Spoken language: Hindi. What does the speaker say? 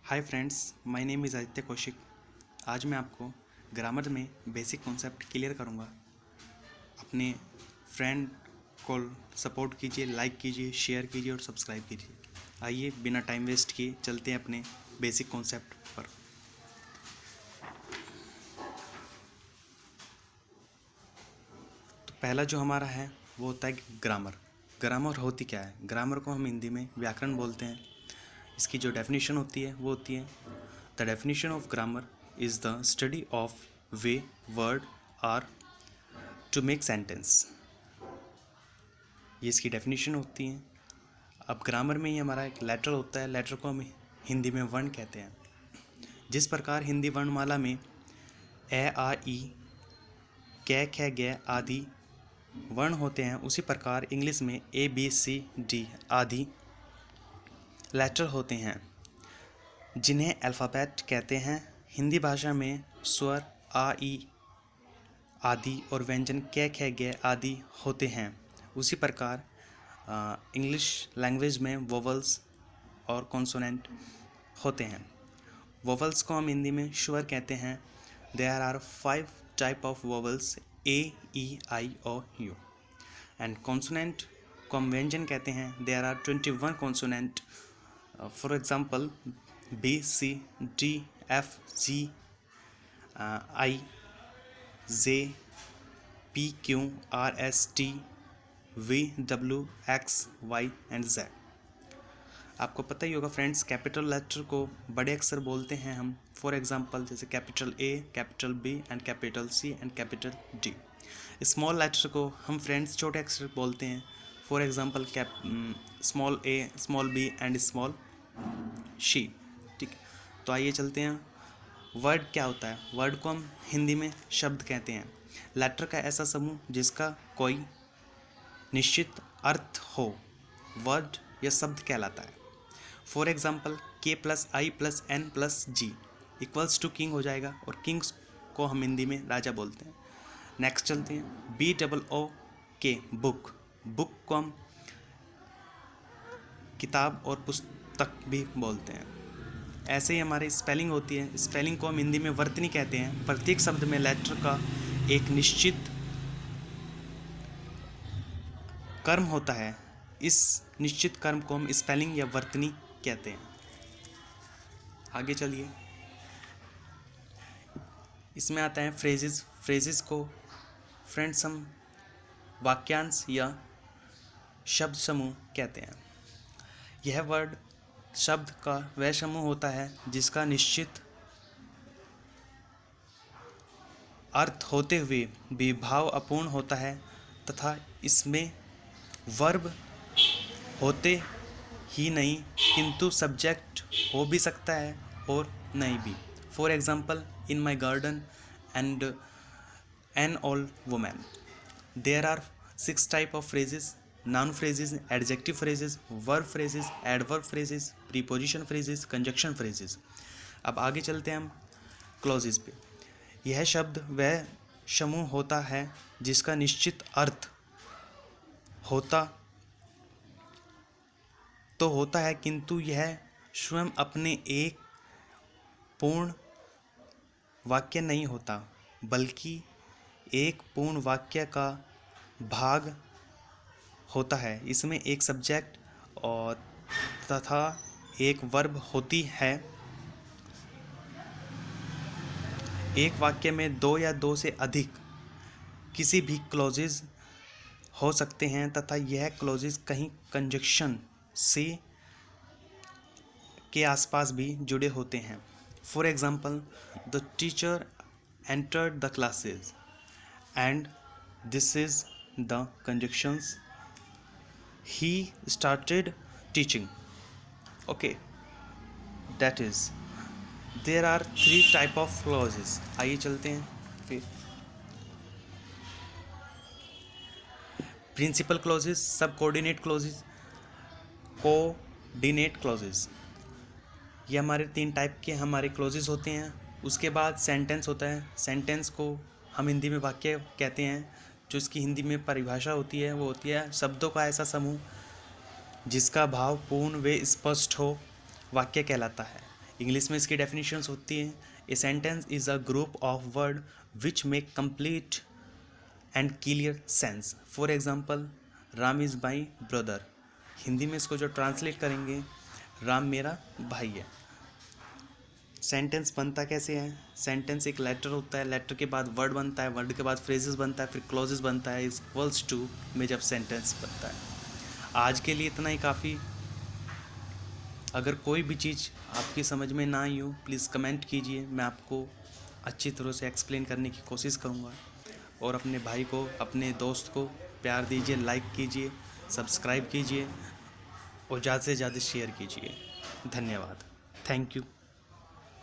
Hi friends, my name is Aditya Kaushik. आज मैं आपको ग्रामर में बेसिक कॉन्सेप्ट क्लियर करूँगा। अपने फ्रेंड को सपोर्ट कीजिए, लाइक कीजिए, शेयर कीजिए और सब्सक्राइब कीजिए। आइए बिना टाइम वेस्ट किए चलते हैं अपने बेसिक कॉन्सेप्ट पर। तो पहला जो हमारा है वो होता है ग्रामर। ग्रामर होती क्या है? ग्रामर को हम हिंदी में व्याकरण बोलते हैं। इसकी जो डेफिनेशन होती है वो होती है the definition of grammar is the study of way word are to make sentence. ये इसकी डेफिनेशन होती है। अब ग्रामर में ही हमारा एक लेटर होता है। लेटर को हम हिंदी में वर्ण कहते हैं। जिस प्रकार हिंदी वर्णमाला में ए आ ई कै ख ग आदि वर्ण होते हैं, उसी प्रकार इंग्लिश में ए बी सी डी आदि लेटर होते हैं जिन्हें अल्फ़ाबेट कहते हैं। हिंदी भाषा में स्वर आ ई आदि और व्यंजन कै ख ग आदि होते हैं। उसी प्रकार इंग्लिश लैंग्वेज में वोवल्स और कॉन्सोनेंट होते हैं। वोवल्स को हम हिंदी में स्वर कहते हैं। There are 5 type of vowels A E I O U. And consonant को हम व्यंजन कहते हैं। There are 21 consonant. For example B C D F G I J P Q R S T V W X Y and Z. आपको पता ही होगा फ्रेंड्स, कैपिटल लेटर को बड़े अक्षर बोलते हैं हम। फॉर एग्जांपल जैसे capital A, capital B and capital C and capital D. Small letter को हम फ्रेंड्स छोटे अक्षर बोलते हैं। For example small A, small B and small C. ठीक, तो आइए चलते हैं। वर्ड क्या होता है? वर्ड को हम हिंदी में शब्द कहते हैं। लेटर का ऐसा समूह जिसका कोई निश्चित अर्थ हो, वर्ड या शब्द कहलाता है। For example K plus I plus N plus G equals to king हो जाएगा, और किंग्स को हम हिंदी में राजा बोलते हैं। नेक्स्ट चलते हैं। बी डबल ओ के बुक। बुक को हम किताब और पुस्तक भी बोलते हैं। ऐसे ही हमारी स्पेलिंग होती है। स्पेलिंग को हम हिंदी में वर्तनी कहते हैं। प्रत्येक शब्द में लेटर का एक निश्चित कर्म होता है। इस निश्चित कर्म को हम स्पेलिंग या वर्तनी कहते हैं। आगे चलिए, इसमें आता है फ्रेजेस। फ्रेजेस को फ्रेंड्स हम वाक्यांश या शब्द समूह कहते हैं। यह वर्ड शब्द का वह समूह होता है जिसका निश्चित अर्थ होते हुए भी भाव अपूर्ण होता है, तथा इसमें वर्ब होते ही नहीं किंतु सब्जेक्ट हो भी सकता है और नहीं भी। For example in my garden and an old women. There are 6 type of phrases: noun phrases, adjective phrases, verb phrases, adverb phrases, preposition phrases, conjunction phrases. अब आगे चलते हैं हम क्लॉजेस पे। यह शब्द वह समूह होता है जिसका निश्चित अर्थ होता तो होता है किंतु यह स्वयं अपने एक पूर्ण वाक्य नहीं होता, बल्कि एक पूर्ण वाक्य का भाग होता है। इसमें एक सब्जेक्ट और तथा एक वर्ब होती है। एक वाक्य में 2 या 2 से अधिक किसी भी क्लॉजेज हो सकते हैं, तथा यह क्लॉजेज कहीं कंजक्शन से के आसपास भी जुड़े होते हैं। For example the teacher entered the classes and this is the conjunctions he started teaching. Okay, that is, there are 3 type of clauses. आइए चलते हैं फिर। प्रिंसिपल क्लॉजेस, सब कोऑर्डिनेट क्लॉजेस, कोऑर्डिनेट क्लॉजेस। ये हमारे 3 टाइप के हमारे क्लॉजेस होते हैं। उसके बाद सेंटेंस होता है। सेंटेंस को हम हिंदी में वाक्य कहते हैं। जो इसकी हिंदी में परिभाषा होती है वो होती है शब्दों का ऐसा समूह जिसका भाव पूर्ण व स्पष्ट हो, वाक्य कहलाता है। इंग्लिश में इसकी डेफिनेशंस होती हैं, a sentence is a group of word which make complete and clear sense. For example, Ram is my brother. Hindi में इसको जो ट्रांसलेट करेंगे, राम मेरा भाई है। सेंटेंस बनता कैसे है? सेंटेंस एक लेटर होता है, लेटर के बाद वर्ड बनता है, वर्ड के बाद फ्रेजेस बनता है, फिर क्लॉजेस बनता है, इक्वल्स टू में जब सेंटेंस बनता है। आज के लिए इतना ही काफ़ी। अगर कोई भी चीज़ आपकी समझ में ना आई हो, प्लीज़ कमेंट कीजिए, मैं आपको अच्छी तरह से एक्सप्लेन करने की कोशिश करूँगा। और अपने भाई को, अपने दोस्त को प्यार दीजिए, लाइक कीजिए, सब्सक्राइब कीजिए और ज़्यादा से ज़्यादा शेयर कीजिए। धन्यवाद। Thank you.